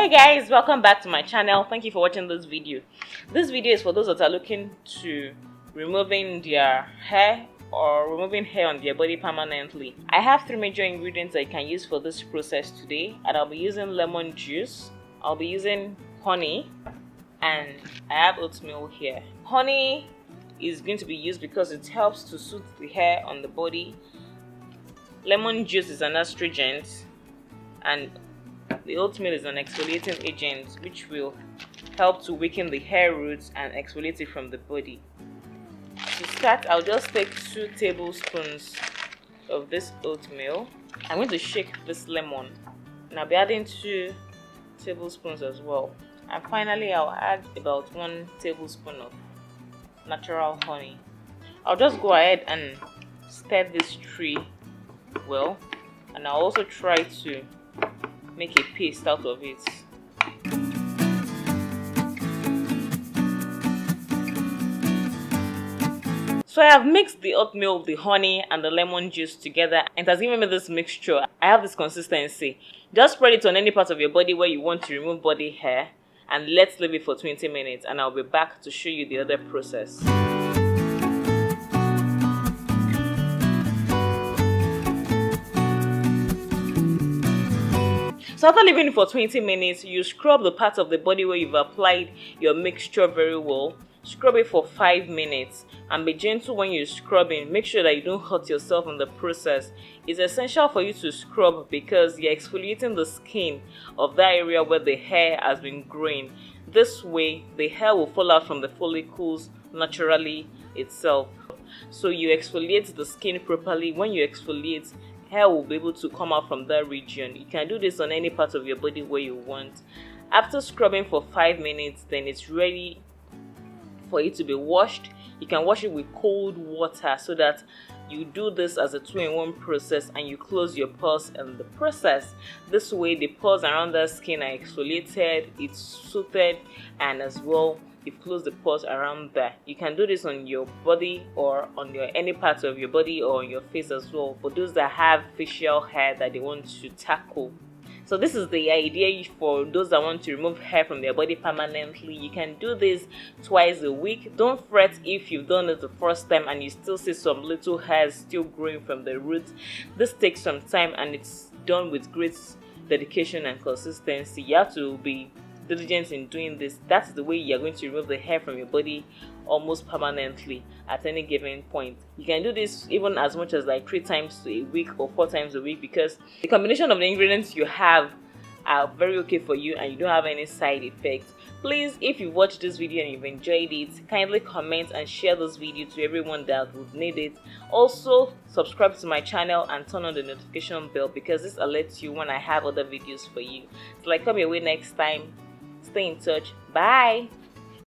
Hi guys, welcome back to my channel. Thank you for watching this video. This video is for those that are looking to removing their hair or removing hair on their body permanently. I have 3 major ingredients that you can use for this process today, and I'll be using lemon juice, I'll be using honey, and I have oatmeal here. Honey is going to be used because it helps to soothe the hair on the body. Lemon juice is an astringent, and the oatmeal is an exfoliating agent which will help to weaken the hair roots and exfoliate it from the body. To start, I'll just take 2 tablespoons of this oatmeal. I'm going to shake this lemon, and I'll be adding 2 tablespoons as well. And finally, I'll add about 1 tablespoon of natural honey. I'll just go ahead and stir this tree well, and I'll also try to make a paste out of it. So I have mixed the oatmeal, the honey, and the lemon juice together, and it has given me this mixture. I have this consistency. Just spread it on any part of your body where you want to remove body hair, and let's leave it for 20 minutes, and I'll be back to show you the other process. So after leaving it for 20 minutes, you scrub the part of the body where you've applied your mixture very well. Scrub it for 5 minutes and be gentle when you're scrubbing. Make sure that you don't hurt yourself in the process. It's essential for you to scrub because you're exfoliating the skin of that area where the hair has been growing. This way, the hair will fall out from the follicles naturally itself. So you exfoliate the skin properly. When you exfoliate, hair will be able to come out from that region. You can do this on any part of your body where you want. After scrubbing for 5 minutes, then it's ready for it to be washed. You can wash it with cold water so that you do this as a 2-in-1 process, and you close your pores in the process. This way the pores around the skin are exfoliated, it's soothed, and as well you've closed the pores around there. You can do this on your body or on your any part of your body or on your face as well, for those that have facial hair that they want to tackle. So this is the idea for those that want to remove hair from their body permanently. You can do this twice a week. Don't fret if you've done it the first time and you still see some little hairs still growing from the roots. This takes some time and it's done with great dedication and consistency. You have to be diligent in doing this. That's the way you're going to remove the hair from your body almost permanently at any given point. You can do this even as much as like 3 times a week or 4 times a week, because the combination of the ingredients you have are very okay for you and you don't have any side effects. Please, if you watched this video and you've enjoyed it, kindly comment and share this video to everyone that would need it. Also, subscribe to my channel and turn on the notification bell, because this alerts you when I have other videos for you. So come your way next time. Stay in touch. Bye.